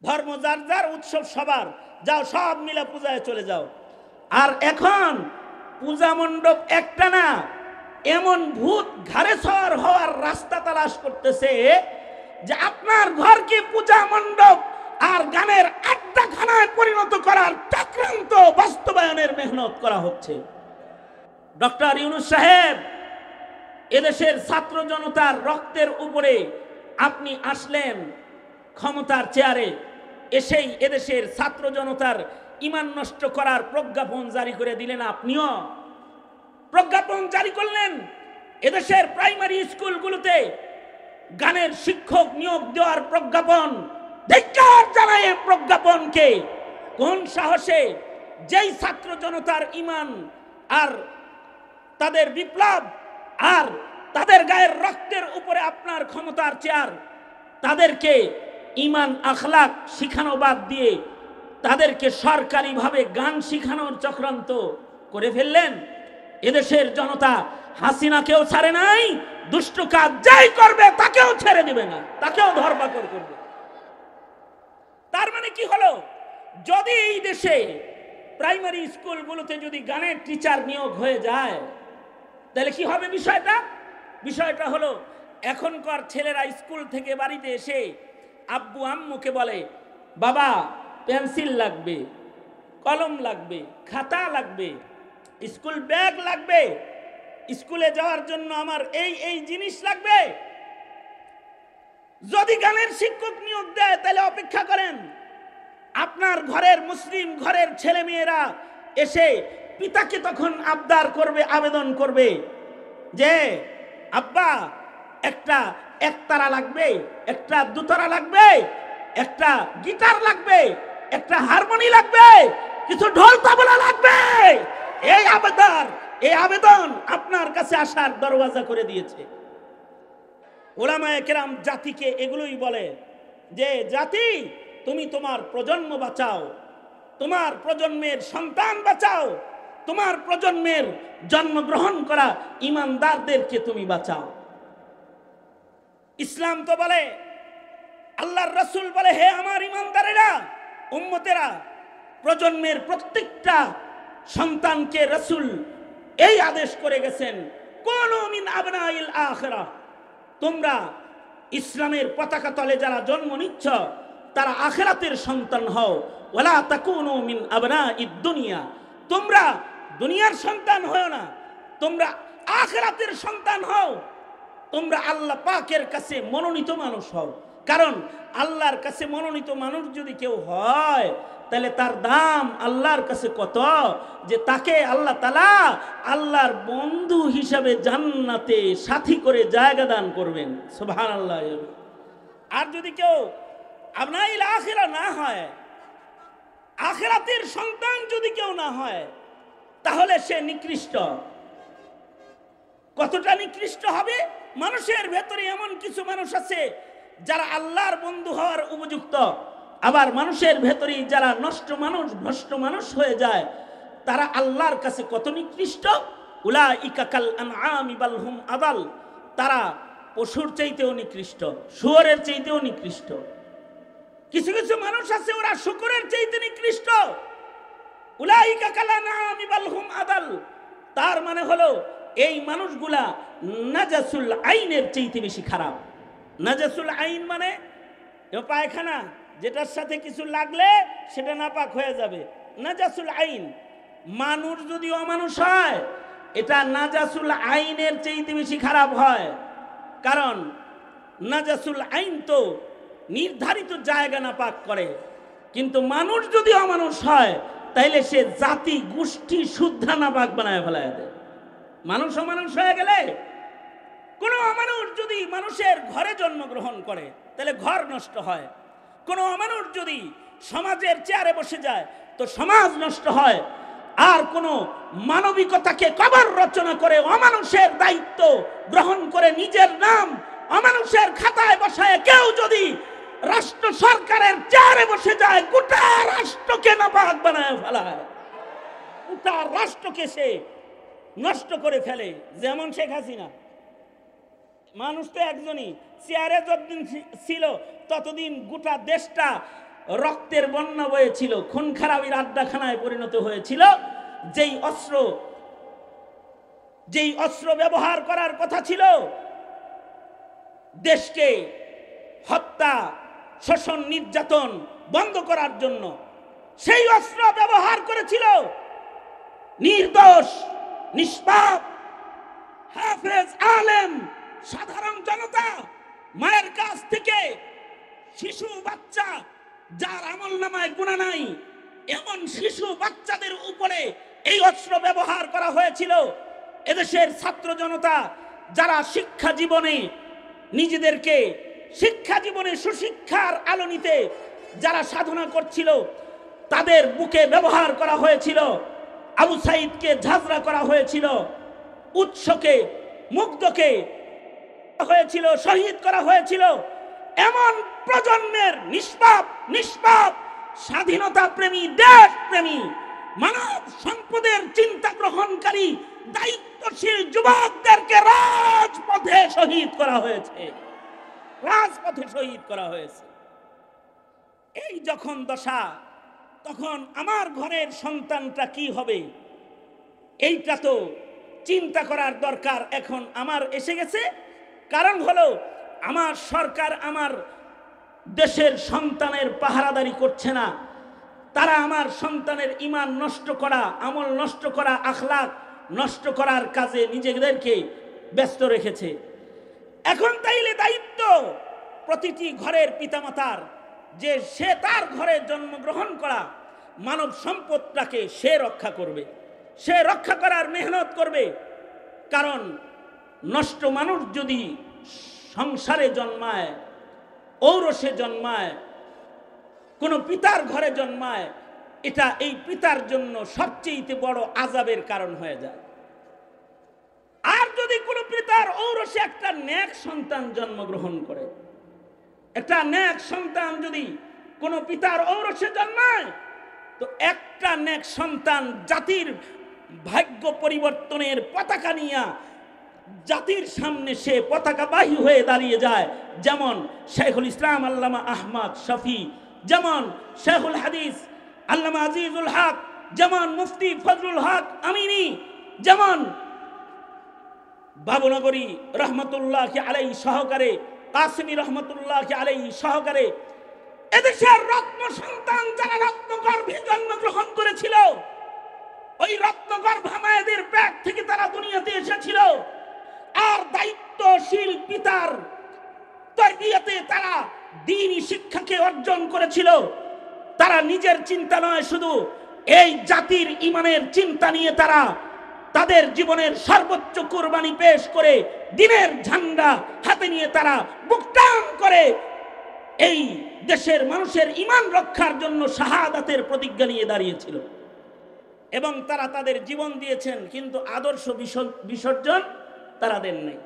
ধর্ম যার যার, উৎসব সবার, যাও সব মিলে পূজায় চলে যাও। আর এখন পূজা মণ্ডপ একটা না, এমন ভূত ঘাড়ে সওয়ার হওয়ার রাস্তা তালাশ করতেছে যে আপনার ঘরকে পূজা মণ্ডপ আর গানের আড্ডাখানায় পরিণত করার চক্রান্ত বাস্তবায়নের মেহনত করা হচ্ছে। ডক্টর ইউনূস সাহেব, এদেশের ছাত্র জনতার রক্তের উপরে আপনি আসলেন ক্ষমতার চেয়ারে, এসেই এদেশের ছাত্র জনতার ঈমান নষ্ট করার প্রজ্ঞাপন জারি করে দিলেন। আপনিও প্রজ্ঞাপন জারি করলেন এদেশের প্রাইমারি স্কুলগুলোতে গানের শিক্ষক নিয়োগ দেওয়ার প্রজ্ঞাপন। ধিক্কার জানাই এই প্রজ্ঞাপনকে। কোন সাহসে যেই ছাত্র জনতার ঈমান আর তাদের বিপ্লব আর তাদের গায়ের রক্তের উপরে আপনার ক্ষমতার চেয়ার, তাদেরকে ঈমান আখলাক শিখানো বাদ দিয়ে তাদেরকে সরকারিভাবে গান শিখানোর চক্রান্ত করে ফেললেন। এদেশের জনতা হাসিনাকেও ছাড়ে নাই, দুষ্ট কাজ যাই করবে তাকেও ছেড়ে দিবে না, তাকেও ধরপাকড় করবে। তার মানে কি হলো, যদি এই দেশে প্রাইমারি স্কুলগুলোতে যদি গানের টিচার নিয়োগ হয়ে যায় তাহলে কি হবে? বিষয়টা হলো এখনকার ছেলেরা স্কুল থেকে বাড়িতে এসে আব্বু আম্মুকে বলে, বাবা পেন্সিল লাগবে, কলম লাগবে, খাতা লাগবে, স্কুল ব্যাগ লাগবে, স্কুলে যাওয়ার জন্য আমার এই এই জিনিস লাগবে। যদি গানের শিক্ষক নিয়োগ দেয় তাহলে অপেক্ষা করেন, আপনার ঘরের মুসলিম ঘরের ছেলে মেয়েরা এসে পিতাকে তখন আবদার করবে, আবেদন করবে যে আব্বা একটা একতারা লাগবে, একটা দুতারা লাগবে, একটা গিটার লাগবে, একটা হারমোনি লাগবে, কিছু ঢোল তবলা লাগবে। এই আবেদন আপনার কাছে আসার দরওয়াজা করে দিয়েছে। উলামায়ে কেরাম জাতিকে এগুলোই বলে যে জাতি, তুমি তোমার প্রজন্ম বাঁচাও, তোমার প্রজন্মের সন্তান বাঁচাও, তোমার প্রজন্মের জন্মগ্রহণ করা ঈমানদারদেরকে তুমি বাঁচাও। ইসলাম তো বলে, আল্লাহর রাসূল বলে, হে আমার ঈমানদারেরা, উম্মতেরা, প্রজন্মের প্রত্যেকটা সন্তানকে রাসূল এই আদেশ করে গেছেন, কুনু মিন আবনাইল আখিরাহ, তোমরা ইসলামের পতাকা তলে যারা জন্ম নিচ্ছ তারা আখিরাতের সন্তান হও। ওয়ালা তাকুনু মিন আবনাইদ দুনিয়া, তোমরা দুনিয়ার সন্তান হও না, তোমরা আখিরাতের সন্তান হও। তোমরা আল্লাহ পাকের কাছে মনোনীত মানুষ হও। কারণ আল্লাহর কাছে মনোনীত মানুষ যদি কেউ হয় তাহলে তার দাম আল্লাহর কাছে কত, যে তাকে আল্লাহ তাআলা আল্লাহর বন্ধু হিসাবে জান্নাতে সাথী করে জায়গা দান করবেন। সুবহানাল্লাহ। আর যদি কেউ আবনাইল আখিরা না হয়, আখিরাতের সন্তান যদি কেউ না হয়, তাহলে সে নিকৃষ্ট। কতটা নিকৃষ্ট হবে? মানুষের ভেতরে এমন কিছু মানুষ আছে যারা আল্লাহর বন্ধু হওয়ার উপযুক্ত, আবার মানুষের ভেতরে যারা নষ্ট মানুষ, ভ্রষ্ট মানুষ হয়ে যায়, তারা আল্লাহর কাছে কত নিকৃষ্ট। উলাইকা কাল আনআমি বাল হুম আদাল, তারা পশুর চাইতেও নিকৃষ্ট, শুয়োরের চাইতেও নিকৃষ্ট। কিছু কিছু মানুষ আছে ওরা শুকরের চাইতে নিকৃষ্ট। উলাইকা কাল আনআমি বাল হুম আদাল, তার মানে হলো এই মানুষগুলা নাজাসুল আইনের চাইতে বেশি খারাপ। নাজাসুল আইন মানে পায়খানা, যেটার সাথে কিছু লাগলে সেটা নাপাক হয়ে যাবে, নাজাসুল আইন। মানুষ যদি অমানুষ হয়, এটা নাজাসুল আইনের চাইতে বেশি খারাপ হয়। কারণ নাজাসুল আইন তো নির্ধারিত জায়গা নাপাক করে, কিন্তু মানুষ যদি অমানুষ হয় তাইলে সে জাতি গোষ্ঠী শুদ্ধা নাপাক বানায় ফেলায় দেয়। মানুষ অমানুষ হয়ে গেলে, কোনো অমানুষ যদি মানুষের ঘরে জন্মগ্রহণ করে তাহলে ঘর নষ্ট হয়। কোনো অমানুষ যদি সমাজের চেয়ারে বসে যায় তো সমাজ নষ্ট হয়। আর কোনো মানবিকতাকে কবর রচনা করে অমানুষের দায়িত্ব গ্রহণ করে নিজের নাম অমানুষের খাতায় বসায় কেউ যদি রাষ্ট্র সরকারের চেয়ারে বসে যায়, গোটা রাষ্ট্রকে নাপাক বানায় ফেলায়, গোটা রাষ্ট্রকে সে নষ্ট করে ফেলে। যেমন শেখ হাসিনা, মানুষ তো একজনই, চেয়ারে যতদিন ছিল ততদিন গোটা দেশটা রক্তের বন্যা বয়েছিল, খুন খারাপির আড্ডাখানায় পরিণত হয়েছিল। যেই অস্ত্র ব্যবহার করার কথা ছিল দেশকে হত্যা, শোষণ, নির্যাতন বন্ধ করার জন্য, সেই অস্ত্র ব্যবহার করেছিল নির্দোষ, নিষ্পাপ, হাফেজ, আলেম, সাধারণ জনতা, মায়ের কাছ থেকে শিশু বাচ্চা যার আমল নামায় গুনাহ নাই, এমন শিশু বাচ্চাদের উপরে এই অস্ত্র ব্যবহার করা হয়েছিল। এদেশের ছাত্র জনতা যারা শিক্ষা জীবনে নিজেদেরকে সুশিক্ষার আলো নিতে যারা সাধনা করছিল, তাদের বুকে ব্যবহার করা হয়েছিল। আবু সাইদকে ঝাঁঝরা করা হয়েছিল, উৎসকে, মুগ্ধকে হয়েছিল, শহীদ করা হয়েছিল। এমন প্রজন্মের নিষ্পাপ স্বাধীনতা প্রেমী, দেশ প্রেমী, মানব সম্পদের চিন্তা গ্রহণকারী দায়িত্বশীল যুবকদেরকে রাজপথে শহীদ করা হয়েছে। এই যখন দশা, তখন আমার ঘরের সন্তানটা কি হবে, এইটা তো চিন্তা করার দরকার এখন আমার এসে গেছে। কারণ হলো আমার সরকার আমার দেশের সন্তানের পাহারাদারি করছে না, তারা আমার সন্তানের ঈমান নষ্ট করা, আমল নষ্ট করা, আখলাক নষ্ট করার কাজে নিজেদেরকে ব্যস্ত রেখেছে। এখন তাইলে দায়িত্ব প্রতিটি ঘরের পিতামাতার যে সে তার ঘরে জন্মগ্রহণ করা মানব সম্পদটাকে সে রক্ষা করবে, সে রক্ষা করার মেহনত করবে। কারণ নষ্ট মানুষ যদি সংসারে জন্মায়, ঔরসে জন্মায়, কোনো পিতার ঘরে জন্মায়, এটা এই পিতার জন্য সবচেয়ে বড় আযাবের কারণ হয়ে যায়। আর যদি কোনো পিতার ঔরসে একটা নেক সন্তান জন্মগ্রহণ করে, একটা নেক সন্তান যদি কোনো পিতার ঔরসে জন্মায়, তো একটা নেক সন্তান জাতির ভাগ্য পরিবর্তনের পতাকা নিয়ে জাতির সামনে সে পতাকাবাহী হয়ে দাঁড়িয়ে যায়। যেমন শেখুল ইসলাম আল্লামা আহমদ শফি, যেমন শেখুল হাদিস আল্লামা আজিজুল হক, যেমন মুফতি ফজলুল হক আমিনী, যেমন বাবুনগরী রহমতুল্লাহ আলাইহি সহকারে, কাসিমি রহমতুল্লাহ আলাইহি সহকারে এদেশের রত্ন সন্তান যারা রত্নগর্ভে জন্মগ্রহণ করেছিল, ওই রত্নগর্ভা মায়েদের পেট থেকে তারা দুনিয়াতে এসেছিল। আর দায়িত্বশীল পিতার তরবিয়তে তারা দ্বীনি শিক্ষাকে অর্জন করেছিল। তারা নিজের চিন্তা নয়, শুধু এই জাতির ঈমানের চিন্তা নিয়ে তারা তাদের জীবনের সর্বোচ্চ কুরবানি পেশ করে দ্বীনের ঝান্ডা হাতে নিয়ে তারা বুকটান করে এই দেশের মানুষের ঈমান রক্ষার জন্য শাহাদাতের প্রতিজ্ঞা নিয়ে দাঁড়িয়েছিল এবং তারা তাদের জীবন দিয়েছেন। কিন্তু আদর্শ বিসর্জন তারা দেন নাই।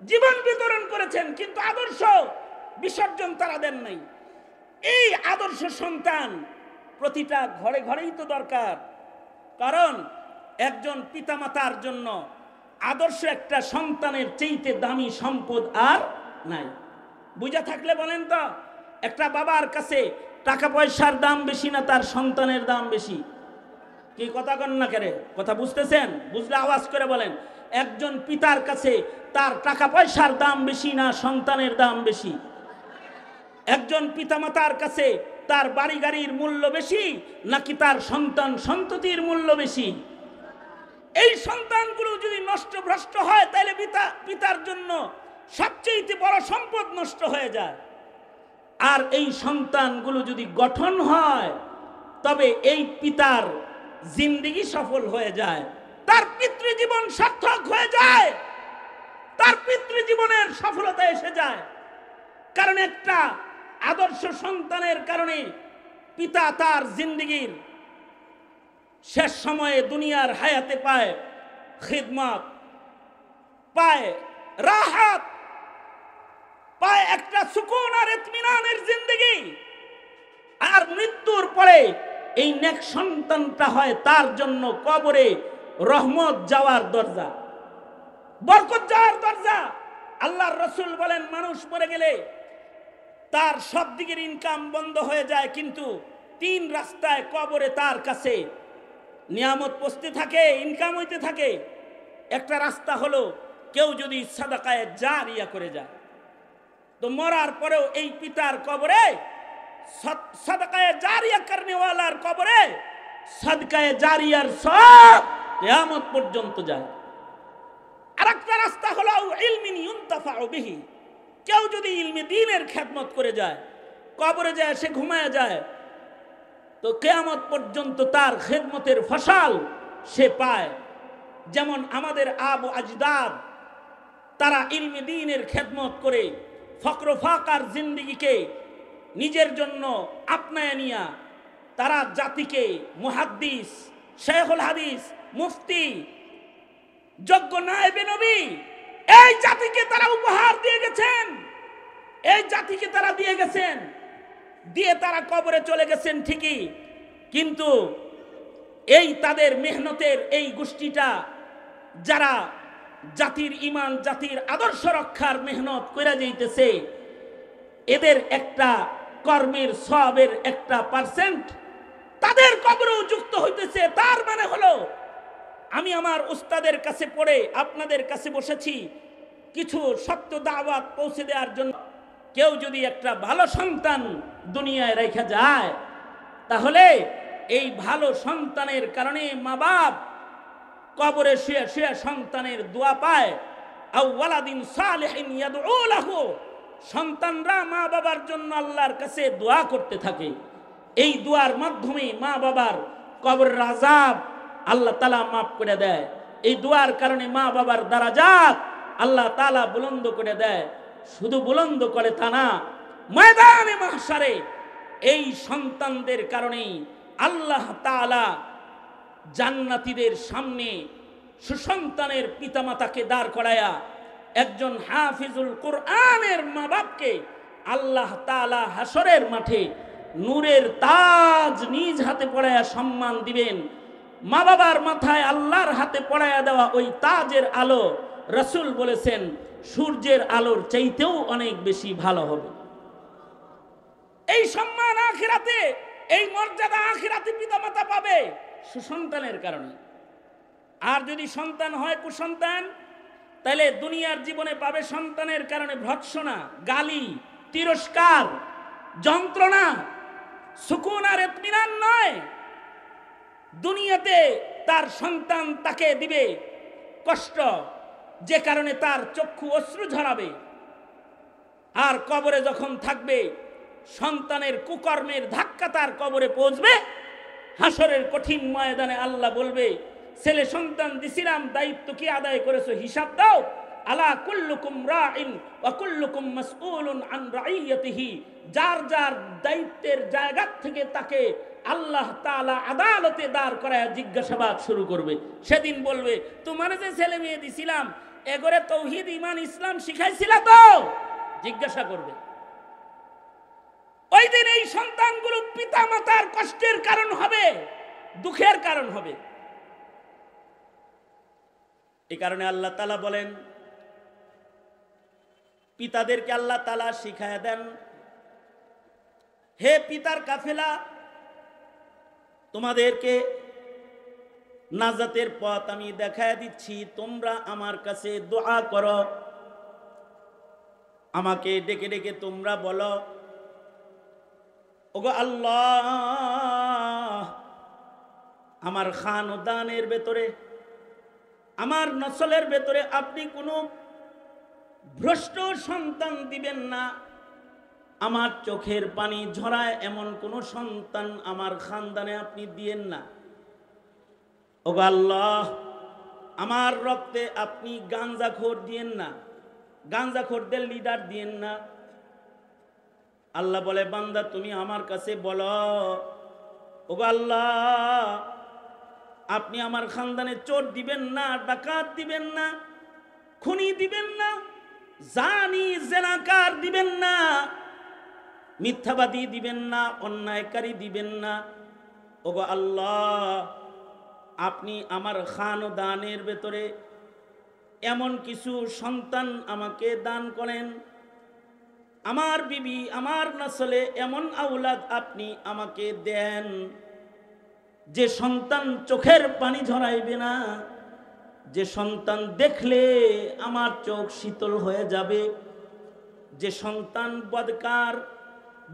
জীবন বিতরণ করেছেন কিন্তু আদর্শ বিসর্জন তারা দেন নাই। এই আদর্শ সন্তান প্রতিটা ঘরে ঘরেই তো দরকার। কারণ একজন পিতামাতার জন্য আদর্শ একটা সন্তানের চাইতে দামি সম্পদ আর নাই। বুঝা থাকলে বলেন তো, একটা বাবার কাছে টাকা পয়সার দাম বেশি না তার সন্তানের দাম বেশি? কি কথা কন না কেরে? কথা বুঝতেছেন? বুঝলে আওয়াজ করে বলেন। একজন পিতার কাছে তার টাকা পয়সার দাম বেশি না সন্তানের দাম বেশি? একজন পিতামাতার কাছে তার বাড়ি গাড়ির মূল্য বেশি নাকি তার সন্তান সন্ততির মূল্য বেশি? এই সন্তানগুলো যদি নষ্ট ভ্রষ্ট হয় তাহলে পিতার জন্য সবচেয়ে বড় সম্পদ নষ্ট হয়ে যায়। আর এই সন্তানগুলো যদি গঠন হয় তবে এই পিতার জিন্দেগি সফল হয়ে যায়, তার পিতৃজীবন সার্থক হয়ে যায়, তার পিতৃজীবনের সফলতা এসে যায়। কারণ একটা আদর্শ সন্তানের কারণে পিতা তার জিন্দেগির শেষ সময়ে দুনিয়ার হায়াতে পায় খিদমত, পায় রাহাত, পায় একটা সুকুন আর ইতমিনানের জিন্দেগি। আর মৃত্যুর পরে এই নেক সন্তানটা হয় তার জন্য কবরে রহমত যাওয়ার দরজা, বরকত যাওয়ার দরজা। আল্লাহর রাসূল বলেন, মানুষ মরে গেলে তার সব দিকের ইনকাম বন্ধ হয়ে যায়, কিন্তু 3 রাস্তায় কবরে তার কাছে নিয়ামত পৌঁছতে থাকে, ইনকাম হইতে থাকে। একটা রাস্তা হলো কেউ যদি সাদাকায়ে জারিয়া করে যায়, তো মরার পরেও এই পিতার কবরে সাদাকায়ে জারিয়া করনেওয়ালার কবরে সাদকায়ে জারিয়ার সব কিয়ামত পর্যন্ত যায়। আরেকটা রাস্তা হলো ইলমিন ইউনতাফাউ বিহি, কেউ যদি ইলমে দ্বীনের খেদমত করে যায়, কবরে যায়, সে ঘুমায় যায়, তো কিয়ামত পর্যন্ত তার খেদমতের ফসল সে পায়। যেমন আমাদের আবু আজদাদ, তারা ইলমে দ্বীনের খেদমত করে ফকর ফাকার জিন্দেগিকে নিজের জন্য আপনায় নিয়া তারা জাতিকে মুহাদ্দিস, শেখুল হাদিস, মুফতি, যোগ্য নায়েবে নবী এই জাতিকে তারা উপহার দিয়ে গেছেন। এই জাতিকে তারা দিয়ে গেছেন, দিয়ে তারা কবরে চলে গেছেন ঠিকই, কিন্তু এই তাদের মেহনতের এই গোষ্ঠীটা যারা জাতির ঈমান, জাতির আদর্শ রক্ষার মেহনত করে যাইতেছে, এদের একটা কর্মের সওয়াবের একটা পার্সেন্ট তাদের কবরেও যুক্ত হইতেছে। তার মানে হলো, আমি আমার উস্তাদের কাছে পড়ে আপনাদের কাছে বসেছি কিছু সত্য দাওয়াত পৌঁছে দেওয়ার জন্য। কেউ যদি একটা ভালো সন্তান দুনিয়ায় রেখে যায়, তাহলে এই ভালো সন্তানের কারণে মা বাপ কবরে শুয়ে শুয়ে সন্তানের দোয়া পায়। আও ওয়ালাদিন সালিহিন ইয়াদউ লাহু, সন্তানরা মা বাবার জন্য আল্লাহর কাছে দোয়া করতে থাকে। এই দোয়ার মাধ্যমে মা বাবার কবরের আযাব আল্লাহ তাআলা মাফ করে দেয়। এই দোয়ার কারণে মা বাবার দারাজাত আল্লাহ তাআলা বুলন্দ করে দেয়। শুধু বুলন্দ করে তা না, ময়দানে মাহশারে এই সন্তানদের কারণেই আল্লাহ তাআলা জান্নাতীদের সামনে সুসন্তানের পিতামাতাকে দাঁড় করায়া একজন হাফিজুল কোরআনের মা বাপকে আল্লাহ তাআলা হাসরের মাঠে নূরের তাজ নিজ হাতে পড়ায়া সম্মান দিবেন। মা বাবার মাথায় আল্লাহর হাতে পড়ায়া দেওয়া ওই তাজের আলো রাসূল বলেছেন সূর্যের আলোর চাইতেও অনেক বেশি ভালো হবে। এই সম্মান আখিরাতে, এই মর্যাদা আখিরাতে পিতামাতা পাবে সুসন্তানের কারণে। আর যদি সন্তান হয় কুসন্তান, তাহলে দুনিয়ার জীবনে পাবে সন্তানের কারণে ভর্ৎসনা, গালি, তিরস্কার, যন্ত্রণা, সুকুন আর ইতমিনান নয়। দুনিয়াতে তার সন্তান তাকে দিবে কষ্ট, যে কারণে তার চক্ষু অশ্রু ঝরাবে। আর কবরে যখন থাকবে, সন্তানের কুকর্মের ধাক্কা তার কবরে পৌঁছবে। হাসরের কঠিন ময়দানে আল্লাহ বলবে, ছেলে সন্তান দিছিলাম, দায়িত্ব কি আদায় করেছো হিসাব দাও। আলা কুল্লুকুম রাইন ওয়া কুল্লুকুম মাসউলুন আন রাইয়াতিহি, যার যার দায়িত্বের জায়গা থেকে তাকে আল্লাহ তাআলা আদালতে দাঁড় করায় জিজ্ঞাসাবাদ শুরু করবে। সেদিন বলবে, তোমার যে ছেলে মেয়ে দিছিলাম এগরে তৌহিদ, ঈমান, ইসলাম শিখাইছিলা তো? জিজ্ঞাসা করবে। ওই দিন এই সন্তানগুলো পিতা মাতার কষ্টের কারণ হবে, দুঃখের কারণ হবে। এই কারণে আল্লাহ তাআলা বলেন, পিতাদেরকে আল্লাহ তাআলা শিখায়া দেন, হে পিতার কাফেলা, তোমাদেরকে নাজাতের পথ আমি দেখায় দিচ্ছি, তোমরা আমার কাছে দোয়া করো, আমাকে ডেকে ডেকে তোমরা বলো, ওগো আল্লাহ, আমার খানদানের ভেতরে, আমার নসলের ভেতরে আপনি কোনো ভ্রষ্ট সন্তান দিবেন না। আমার চোখের পানি ঝরায় এমন কোন সন্তান আমার খানদানে আপনি দিয়েন না। ওগো আল্লাহ, আমার রক্তে আপনি গাঞ্জাখোর দিয়েন না, গাঞ্জাখোরদের লিডার দিয়েন না। আল্লাহ বলে, বান্দা তুমি আমার কাছে বলো, ওগো আল্লাহ, আপনি আমার খানদানে চোর দিবেন না, ডাকাত দিবেন না, খুনি দিবেন না, জানি জেনাকার দিবেন না, মিথ্যাবাদী দিবেন না, অন্যায়কারী দিবেন না। ওগো আল্লাহ, আপনি আমার খানদানের ভেতরে এমন কিছু সন্তান আমাকে দান করেন আমার বিবি, আমার নসলে এমন আওলাদ আপনি আমাকে দেন যে সন্তান চোখের পানি ঝরাইবে না, যে সন্তান দেখলে আমার চোখ শীতল হয়ে যাবে, যে সন্তান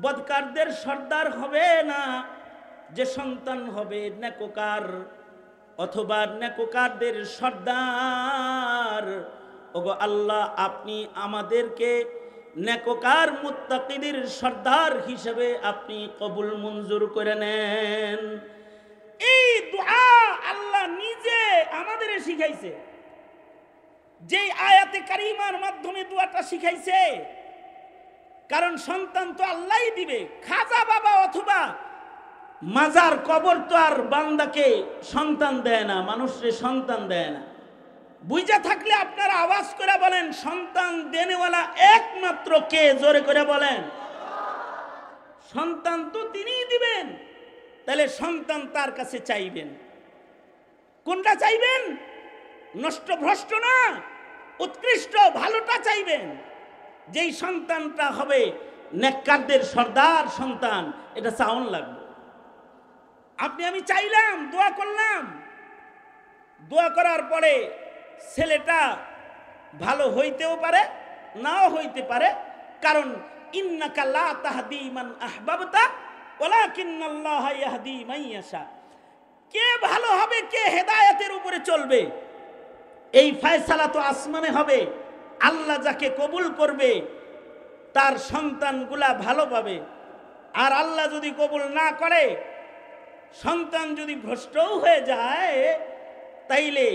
বদকারদের সর্দার হবে না, যে সন্তান হবে নেককার অথবা নেককারদের সর্দার। ওগো আল্লাহ, আপনি আমাদেরকে নেককার মুত্তাকিদের সর্দার হিসেবে আপনি কবুল মঞ্জুর করে নেন। এই দুআ আল্লাহ নিজে আমাদের শিখাইছে। যে আয়াতে কারিমার মাধ্যমে দোয়াটা শিখাইছে, কারণ সন্তান তো আল্লাহই দিবে। খাজা বাবা অথবা মাজার কবর তো আর বান্দাকে সন্তান দেয় না, মানুষের সন্তান দেয় না। বুঝা থাকলে আপনারা আওয়াজ করে বলেন, সন্তান দেনেওয়ালা একমাত্র কে? জোরে করে বলেন। সন্তান তো তিনিই দিবেন। তাহলে সন্তান তার কাছে চাইবেন। কোনটা চাইবেন? নষ্ট ভ্রষ্ট না, উৎকৃষ্ট ভালোটা চাইবেন। যেই সন্তানটা হবে নেককারদের সর্দার সন্তান, এটা চাউন লাগবে। আপনি আমি চাইলাম, দোয়া করলাম, দোয়া করার পরে ছেলেটা ভালো হইতেও পারে, নাও হইতে পারে। কারণ ইন্নাকা লা তাহদি মান আহবাবতা ওয়ালাকিন্নাল্লাহা ইয়াহদি মান ইয়াশা। কে ভালো হবে, কে হেদায়েতের উপরে চলবে, এই ফয়সালা তো আসমানে হবে। আল্লাহ যাকে কবুল করবে তার সন্তানগুলা ভালো পাবে। আর আল্লাহ যদি কবুল না করে, সন্তান যদি ভ্রষ্টও হয়ে যায়, তাইলে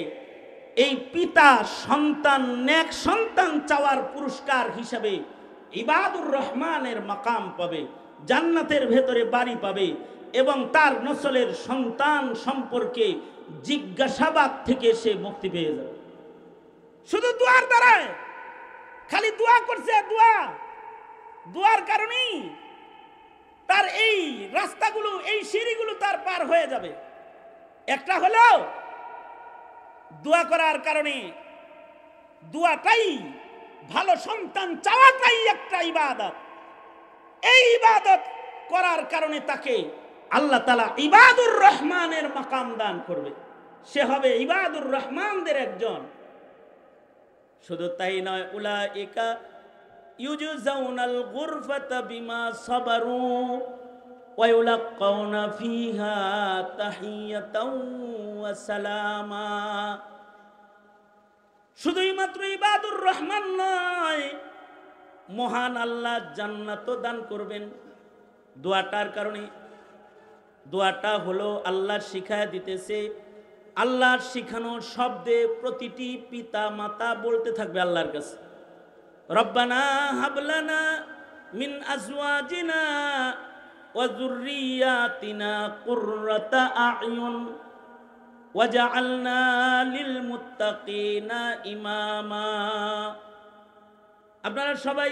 এই পিতা সন্তান নেক সন্তান চাওয়ার পুরস্কার হিসাবে ইবাদুর রহমানের মাকাম পাবে, জান্নাতের ভেতরে বাড়ি পাবে এবং তার নসলের সন্তান সম্পর্কে জিজ্ঞাসাবাদ থেকে সে মুক্তি পেয়ে যাবে। শুধু দোয়ার দ্বারায়, খালি দোয়া করছে, দোয়ার কারণেই তার এই রাস্তাগুলো, এই সিঁড়িগুলো তার পার হয়ে যাবে। একটা হলো দোয়া করার কারণে, দোয়াটাই ভালো সন্তান চাওয়াটাই একটা ইবাদত। এই ইবাদত করার কারণে তাকে আল্লাহ তাআলা ইবাদুর রহমানের মাকাম দান করবে, সে হবে ইবাদুর রহমানদের একজন। শুধু তাই নয়, উলাইকা ইউজজাউনাল গুরফাতা বিমা সাবারু ওয়া ইউলাক্কাউনা ফিহা তাহিয়াতাও ওয়া সালামা। শুধুই মাত্র ইবাদুর রহমান নয়, মহান আল্লাহ জান্নাতও দান করবেন দোয়াটার কারণে। দোয়াটা হলো আল্লাহ শিখায় দিতেছে, আল্লাহর শিখানো শব্দে প্রতিটি পিতা মাতা বলতে থাকবে আল্লাহর কাছে, রব্বানা হাবলানা মিন আজওয়াজিনা ওয়া যুররিয়াতিনা কুররাতা আ'য়ুন ওয়াজআলনা লিল মুত্তাকিনা ইমামা। আপনারা সবাই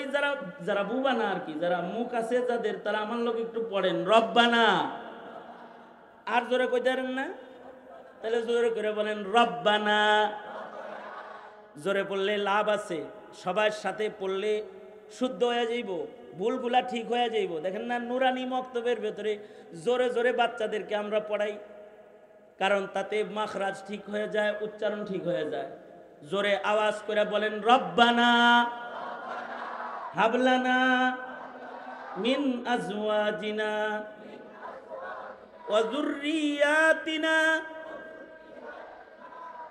যারা বুবা না আর কি, যারা মুখ আছে যাদের, তারা আমার লোক একটু পড়েন রব্বানা। আর জোরে কইতে পারেন না? তাহলে জোরে করে বলেন রব্বানা। জোরে পড়লে লাভ আছে, সবার সাথে পড়লে শুদ্ধ হয়ে যাইব, ভুলগুলা ঠিক হয়ে যাইব। দেখেন না, নুরানি মক্তবের ভেতরে জোরে জোরে বাচ্চাদেরকে আমরা পড়াই, কারণ তাতে মাখরাজ ঠিক হয়ে যায়, উচ্চারণ ঠিক হয়ে যায়। জোরে আওয়াজ করে বলেন রব্বানা হাবলানা মিন আজওয়াজিনা ওয়া যুররিয়াতিনা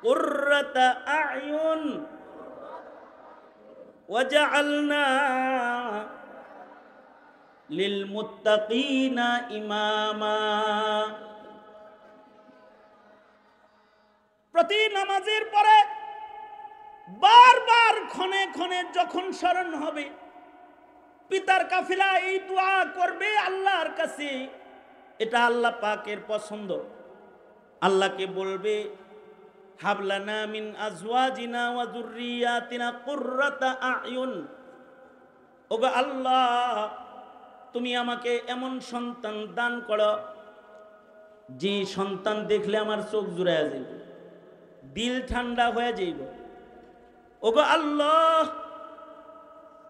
কুররাতা আ'য়ুন ওয়াজআলনা লিল মুত্তাকিনা ইমামা। প্রতি নামাজের পরে বারবার ক্ষণে ক্ষণে যখন স্মরণ হবে, পিতার কাফিলা এই দোয়া করবে আল্লাহর কাছে। এটা আল্লাহ পাকের পছন্দ। আল্লাহকে বলবে, হাবলানা মিন আজওয়াজিনা ওয়া যুররিয়াতিনা কুররাতা আ'য়ুন। ওগো আল্লাহ, তুমি আমাকে এমন সন্তান দান করো যে সন্তান দেখলে আমার চোখ জুড়াইয়া যাইব, দিল ঠান্ডা হয়ে যাইব। ওগো আল্লাহ,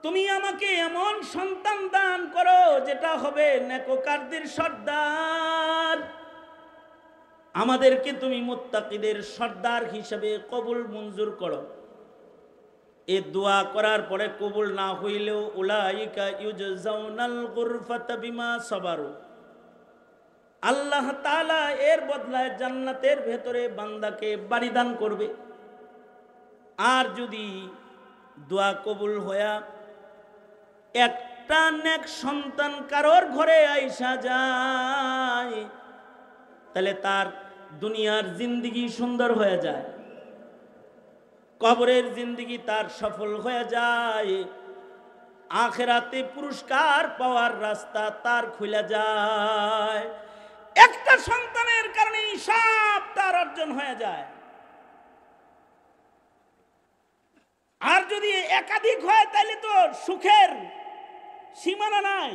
তুমি আমাকে এমন সন্তান দান করো যেটা হবে নেককারদের সর্দার, আমাদেরকে তুমি মুত্তাকিদের সর্দার হিসেবে কবুল মঞ্জুর করো। এ দোয়া করার পরে কবুল না হইলেও উলাইকা ইউজাউনাল গুরফাতা বিমা সাবারু, আল্লাহ তাআলা এর বদলায় জান্নাতের ভেতরে বান্দাকে বাড়ি দান করবে। আর যদি দোয়া কবুল হয়া একটা নেক সন্তান কারোর ঘরে আইসা যায়, তাহলে তার দুনিয়ার জিন্দেগি সুন্দর হয়ে যায়, কবরের জিন্দেগি তার সফল হয়ে যায়, আখিরাতে পুরস্কার পাওয়ার রাস্তা তার খুলে যায়। একটা সন্তানের কারণে সব তার অর্জন হয়ে যায়। আর যদি একাধিক হয় তাহলে তো সুখের সীমানা নাই।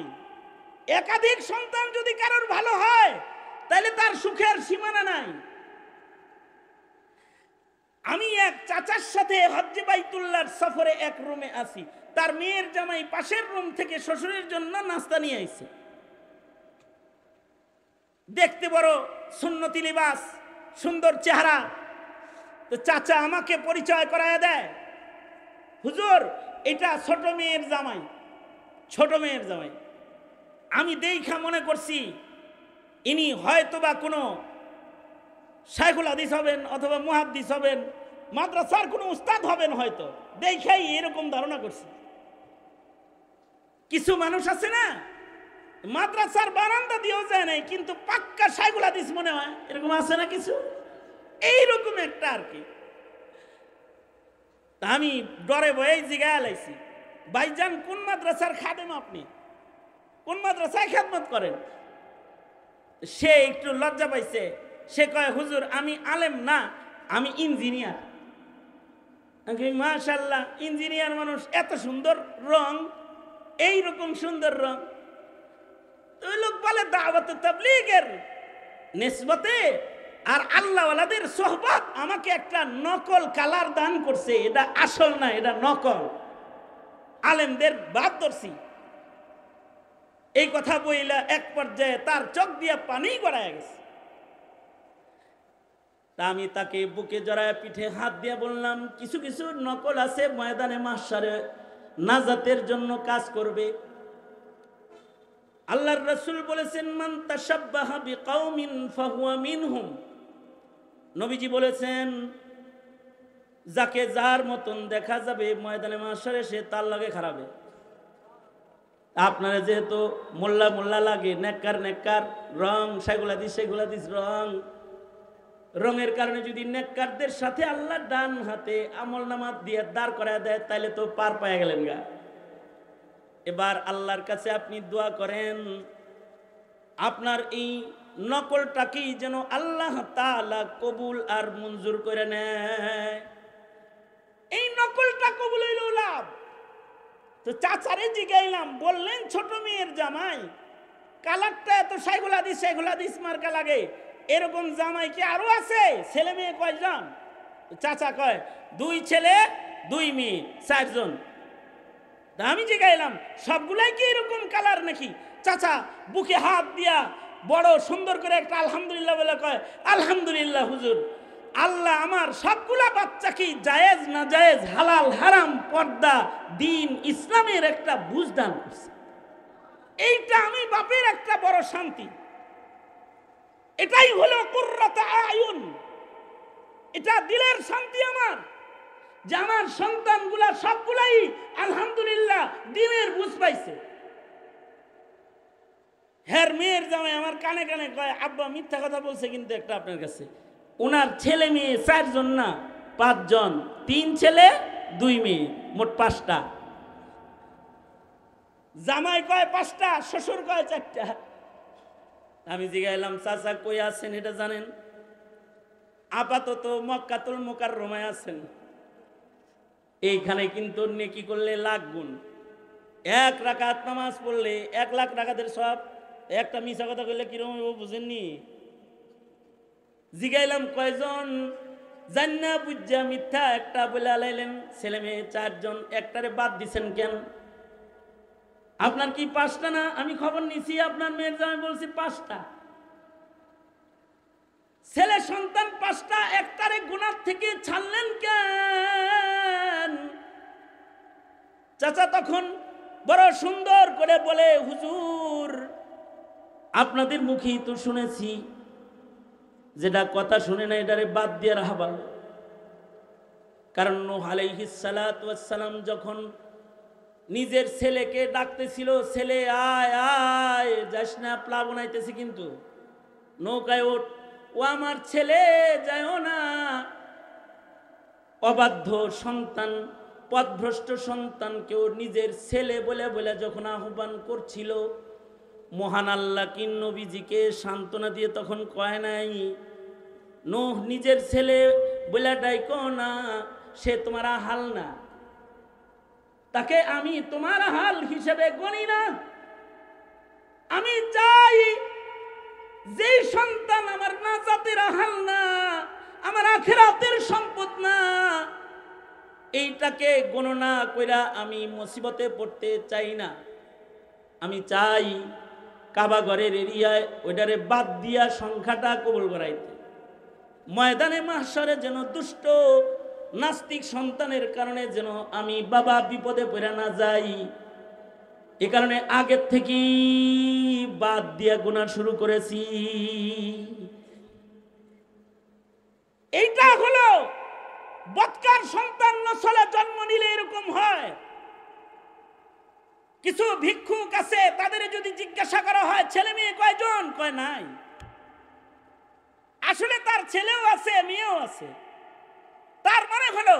একাধিক সন্তান যদি কারোর ভালো হয় তাহলে তার সুখের সীমানা নাই। আমি এক চাচার সাথে হজ্জে বাইতুল্লাহর সফরে এক রুমে আছি, তার মেয়ের জামাই পাশের রুম থেকে শ্বশুরের জন্য নাস্তা নিয়ে আইছে। দেখতে বড় সুন্নতি লিবাস, সুন্দর চেহারা। তো চাচা আমাকে পরিচয় করায় দেয়, হুজুর এটা ছোট মেয়ের জামাই, ছোট মেয়ের জামাই। আমি দেখা মনে করছি ইনি হয়তোবা কোনো শাইখুল হাদিস হবেন অথবা মুহাদ্দিস হবেন, মাদ্রাসার কোনো উস্তাদ হবেন হয়তো, দেখাই এরকম ধারণা করছি। কিছু মানুষ আছে না, মাদ্রাসার বারান্দা দিয়েও যায় নাই কিন্তু পাক্কা শাইখুল হাদিস মনে হয়, এরকম আছে না কিছু, এইরকম একটা আর কি। আমি ডরে ভয়ে জিগায় লাইছি, ভাইজান কোন মাদ্রাসার খাদেম আপনি, কোন মাদ্রাসায় খেদমত করেন? সে একটু লজ্জা পাইছে, সে কয় হুজুর আমি আলেম না, আমি ইঞ্জিনিয়ার। মাশাআল্লাহ, ইঞ্জিনিয়ার মানুষ এত সুন্দর রং, এই রকম সুন্দর রং। তো ওই লোক বলে দাওয়াত তাবলীগের নিসবতে আর আল্লাহওয়ালাদের সোহবত আমাকে একটা নকল কালার দান করছে, এটা আসল না, এটা নকল। আলেমদের বাদ ধরছি। এই কথা বইলা এক পর্যায়ে তার চোখ দিয়ে পানি গড়ায় গেছে। তা আমি তাকে বুকে জড়ায় পিঠে হাত দিয়ে বললাম, কিছু কিছু নকল আছে ময়দানে মাহশারে নাজাতের জন্য কাজ করবে। আল্লাহর রাসূল বলেছেন, মান তাশাব্বাহা বিকাউমিন ফাহুয়া মিনহুম। নবীজি বলেছেন, যাকে যার মতন দেখা যাবে ময়দানে মাহশারে সে তার লাগে খারাবে। আপনারা যেহেতু মোল্লা মোল্লা লাগে, নেককার নেককার রং, শাইখুল হাদিস শাইখুল হাদিস রং, রঙের কারণে যদি নেককারদের সাথে আল্লাহ ডান হাতে আমল নামাত দিয়ে দাঁড় করায় দেয় তাহলে তো পার পায়ে গেলেন গা। এবার আল্লাহর কাছে আপনি দোয়া করেন আপনার এই নকলটাকেই যেন আল্লাহ তাআলা কবুল আর মঞ্জুর করে নেয়। এই নকলটা কবুল হইল লাভ। তো চাচারে জিগাইলাম, বললেন ছোট মেয়ের জামাই, কালারটা এত শাইখুল হাদিস মার্কা লাগে, এরকম জামাই কি আরো আছে? ছেলে মেয়ে কয়জন? চাচা কয় 2 ছেলে 2 মেয়ে, 4 জন। আমি জিগাইলাম, সবগুলাই কি এরকম কালার নাকি? চাচা বুকে হাত দিয়া বড় সুন্দর করে একটা আলহামদুলিল্লাহ বলে কয়, আলহামদুলিল্লাহ হুজুর, আল্লাহ আমার সবগুলা বাচ্চাকে জায়েজ না জায়েজ, হালাল হারাম, পর্দা, দিন, ইসলামের একটা বুঝ দান করছে। এইটা আমি বাপের একটা বড় শান্তি। এটাই হলো কুররাত আয়ুন, এটা দিলের শান্তি আমার, যে আমার সন্তানগুলা সবগুলাই আলহামদুলিল্লাহ দিনের বুঝ পাইছে। হ্যার মেয়ের জামাই আমার কানে কানে কয়, আব্বা মিথ্যা কথা বলছে কিন্তু একটা আপনার কাছে, ওনার ছেলে মেয়ে 4 জন না 5 জন, 3 ছেলে 2 মেয়ে, মোট 5টা। জামাই কয় 5টা, শ্বশুর কয় 4টা। আমি জিগাইলাম, চাচা কই আছেন এটা জানেন? আপাতত মক্কাতুল মুকাররমায় আছেন। এইখানে কিন্তু নেকি করলে লাখ গুণ, 1 রাকাত নামাজ পড়লে 1 লাখ রাকাতের সব। একটা মিছা কথা কইলে কিরকম বুঝেননি? জিগাইলাম কয়জন? জান্না বুঝা মিথ্যা একটা বলে আলাইলেন। ছেলে মেয়ে 4 জন, একটারে বাদ দিছেন কেন? আপনার কি 5টা না? আমি খবর নিছি আপনার মেয়ের জামাই বলছি 5টা ছেলে সন্তান, 5টা, একটারে গুনাহ থেকে ছাড়লেন কেন? চাচা তখন বড় সুন্দর করে বলে, হুজুর আপনাদের মুখেই তো শুনেছি, যেটা কথা শুনে না এটারে বাদ দিয়ে রাখা ভালো। কারণ নূহ আলাইহিস সালাতু ওয়াস সালাম যখন নিজের ছেলেকে ডাকতেছিল, ছেলে আয় আয়, যাস না, প্লাবন আইতেছি কিন্তু নৌকায় ওঠ। ও আমার ছেলে, যায়ও না। অবাধ্য সন্তান, পথভ্রষ্ট সন্তানকেও নিজের ছেলে বলে বলে যখন আহ্বান করছিল, মহান আল্লাহ কি নবীজিকে সান্ত্বনা দিয়ে তখন কয় নাই, নূহ নিজের ছেলে বলে ডাইকো না, সে তোমার হাল না, তাকে আমি তোমার হাল হিসেবে গণি না। আমি চাই যে সন্তান আমার নাজাতের হাল না, আমার আখিরাতের সম্পদ না, এইটাকে গণনা কইরা আমি মুসিবতে পড়তে চাই না। আমি চাই কাবা ঘরের এরিয়ায় ওইটারে বাদ দিয়া সংখ্যাটা কবুল করাইতে, ময়দানে মাহশরে যেন দুষ্ট নাস্তিক সন্তানের কারণে যেন আমি বাবা বিপদে পড়ে না যাই। এ কারণে আগের থেকেই বাদ দিয়া গুনাহ শুরু করেছি। এইটা হলো বৎকার সন্তান নসলে জন্ম নিলে এরকম হয়। কিছু ভিক্ষুক আছে, তাদের যদি জিজ্ঞাসা করা হয় ছেলে মেয়ে কয়জন, কয় নাই। আসলে তার ছেলেও আছে মেয়েও আছে, তার মানে হলো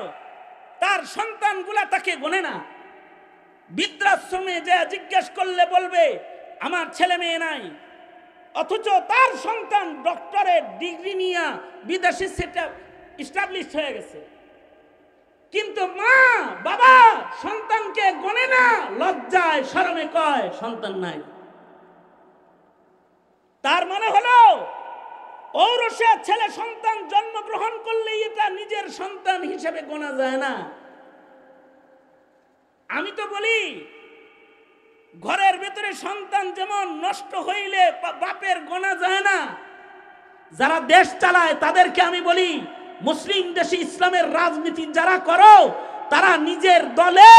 তার সন্তানগুলা তাকে গোনে না। বৃদ্ধাশ্রমে যে জিজ্ঞেস করলে বলবে আমার ছেলে মেয়ে নাই, অথচ তার সন্তান ডক্টরের ডিগ্রি নিয়ে বিদেশে সেটআপ এস্টাবলিশ হয়ে গেছে, কিন্তু মা বাবা সন্তানকে গনে না, লজ্জায় শরমে কয় সন্তান নাই। তার মানে হলো ঔরসে ছেলে সন্তান জন্মগ্রহণ করলে এটা নিজের সন্তান হিসেবে গোনা যায় না। আমি তো বলি ঘরের ভেতরে সন্তান যেমন নষ্ট হইলে বাপের গোনা যায় না, যারা দেশ চালায় তাদেরকে আমি বলি মুসলিম দেশে ইসলামের রাজনীতি যারা করো, তারা নিজের দলে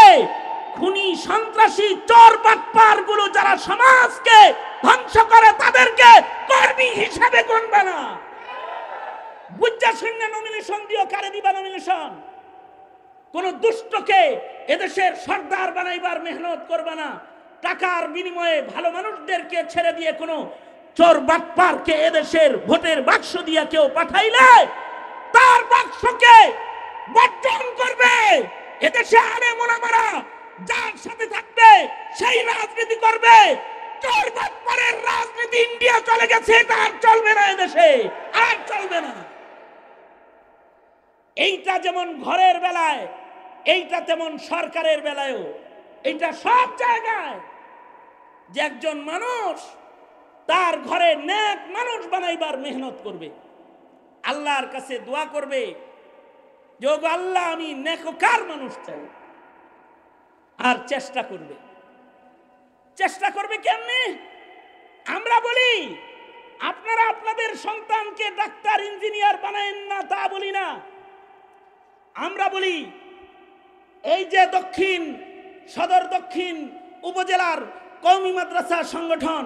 খুনি সন্ত্রাসী চোর বাটপার গুলো যারা সমাজকে ধ্বংস করে তাদেরকে কর্মী হিসেবে গণবে না। বুঝা শূন্য নমিনেশন দিও, কারে দিবা নমিনেশন? কোন দুষ্টকে এদেশের সর্দার বানাইবার মেহনত করবে না। টাকার বিনিময়ে ভালো মানুষদেরকে ছেড়ে দিয়ে কোন চোর বাটপারকে এদেশের ভোটের বাক্স দিয়ে কেউ পাঠাইলে তার বাক্সকে বর্জন করবে। এদেশে আলেম ওলামারা যার সাথে থাকবে সেই রাজনীতি করবে। চোর বাটপারের রাজনীতি ইন্ডিয়া চলে গেছে, এটা আর চলবে না, এদেশে আর চলবে না। এইটা যেমন ঘরের বেলায়, এইটা তেমন সরকারের বেলায়ও, এইটা সব জায়গায় যে একজন মানুষ তার ঘরে নেক মানুষ বানাইবার মেহনত করবে, আল্লাহর কাছে দোয়া করবে যে ওগো আল্লাহ আমি নেককার মানুষ চাই, আর চেষ্টা করবে। চেষ্টা করবে কেমনে? আমরা বলি আপনারা আপনাদের সন্তানকে ডাক্তার ইঞ্জিনিয়ার বানায়েন না, তা বলি না। আমরা বলি এই যে দক্ষিণ সদর দক্ষিণ উপজেলার কওমি মাদ্রাসা সংগঠন,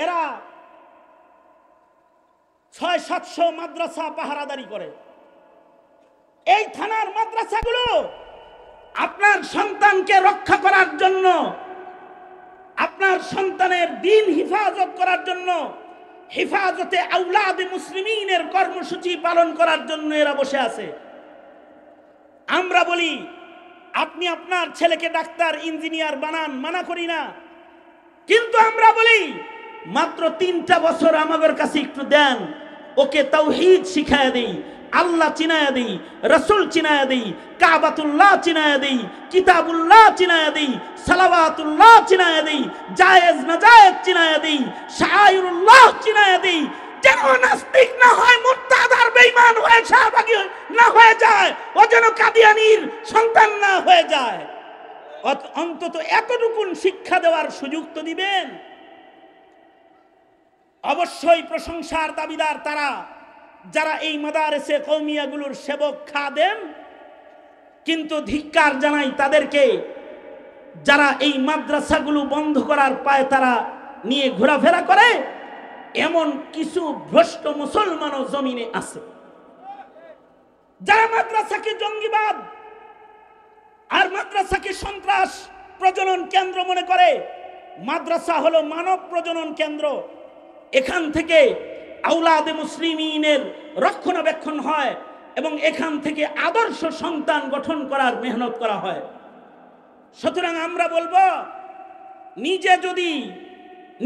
এরা 600-700 মাদ্রাসা পাহারাদারি করে। এই থানার মাদ্রাসাগুলো আপনার সন্তানকে রক্ষা করার জন্য, আপনার সন্তানের দিন হিফাজত করার জন্য, হিফাজতে আউলাদে মুসলিমিনের কর্মসূচি পালন করার জন্য এরা বসে আছে। আমরা বলি আপনি আপনার ছেলেকে ডাক্তার ইঞ্জিনিয়ার বানান, মানা করি না, কিন্তু আমরা বলি মাত্র 3টা বছর আমাদের কাছে একটু দেন, ওকে তাওহীদ শিখায়া দেই, আল্লাহ চিনায়া দেই, রাসূল চিনায়া দেই, কাবাতুল্লাহ চিনায়া দেই, কিতাবুল্লাহ চিনায়া দেই, সালাওয়াতুল্লাহ চিনায়া দেই, জায়েজ নাজায়েজ চিনায়া দেই, শাআইরুল্লাহ চিনায়া দেই, যেন নাস্তিক না হয়, মুরতাদ আর বেঈমান হয়ে শাহবাগী না হয়ে যায়, ও যেন কাদিয়ানীর সন্তান না হয়ে যায়। অন্তত এতটুকুন শিক্ষা দেওয়ার সুযোগ তো দিবেন। অবশ্যই প্রশংসার দাবিদার তারা যারা এই মাদারেসে কওমিয়াগুলোর সেবক খাদেম, কিন্তু ধিক্কার জানাই তাদেরকে যারা এই মাদ্রাসাগুলো বন্ধ করার পায় তারা নিয়ে ঘোরাফেরা করে। এমন কিছু ভ্রষ্ট মুসলমানও জমিনে আছে যারা মাদ্রাসাকে জঙ্গিবাদ আর মাদ্রাসাকে সন্ত্রাস প্রজনন কেন্দ্র মনে করে। মাদ্রাসা হলো মানব প্রজনন কেন্দ্র, এখান থেকে আওলাদে মুসলিমিনের রক্ষণাবেক্ষণ হয় এবং এখান থেকে আদর্শ সন্তান গঠন করার মেহনত করা হয়। সুতরাং আমরা বলবো, নিজে যদি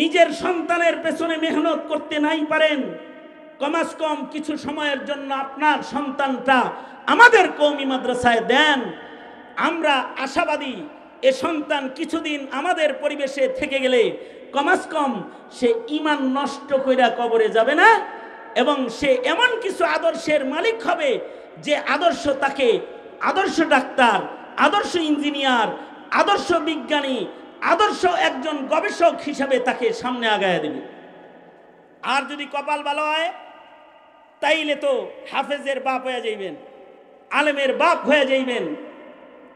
নিজের সন্তানের পেছনে মেহনত করতে নাই পারেন, কমাস কম কিছু সময়ের জন্য আপনার সন্তানটা আমাদের কওমি মাদ্রাসায় দেন। আমরা আশাবাদী এ সন্তান কিছুদিন আমাদের পরিবেশে থেকে গেলে কমাস কম সে ঈমান নষ্ট কইরা কবরে যাবে না এবং সে এমন কিছু আদর্শের মালিক হবে যে আদর্শ তাকে আদর্শ ডাক্তার, আদর্শ ইঞ্জিনিয়ার, আদর্শ বিজ্ঞানী, আদর্শ একজন গবেষক হিসাবে তাকে সামনে আগায় দেবে। আর যদি কপাল ভালো হয় তাইলে তো হাফেজের বাপ হয়ে যাইবেন, আলেমের বাপ হয়ে যাইবেন,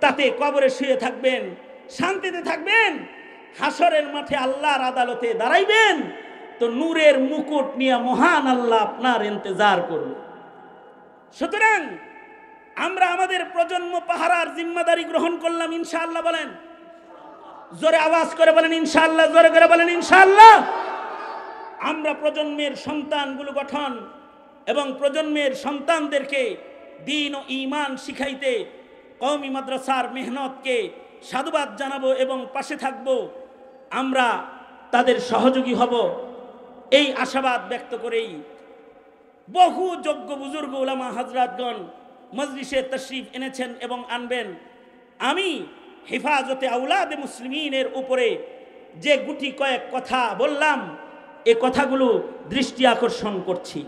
তাতে কবরে শুয়ে থাকবেন, শান্তিতে থাকবেন, হাসরের মাঠে আল্লাহর আদালতে দাঁড়াইবেন, তো নূরের মুকুট নিয়ে মহান আল্লাহ আপনার ইন্তজার করবে। সুতরাং আমরা আমাদের প্রজন্ম পাহারার জিম্মাদারি গ্রহণ করলাম ইনশাআল্লাহ। বলেন জোরে, আওয়াজ করে বলেন ইনশাআল্লাহ, জোরে করে বলেন ইনশাআল্লাহ। আমরা প্রজন্মের সন্তানগুলো গঠন এবং প্রজন্মের সন্তানদেরকে দ্বীন ও ঈমান শিখাইতে কওমি মাদ্রাসার মেহনতকে সাধুবাদ জানাবো এবং পাশে থাকব। আমরা তাদের সহযোগী হব এই আশাবাদ ব্যক্ত করেই বহু যোগ্য বুজুর্গ উলামা হযরতগণ মজলিসে তশরিফ এনেছেন এবং আনবেন। আমি হেফাজতে আওলাদে মুসলিমিনের উপরে যে গুটি কয়েক কথা বললাম, এ কথাগুলো দৃষ্টি আকর্ষণ করছি।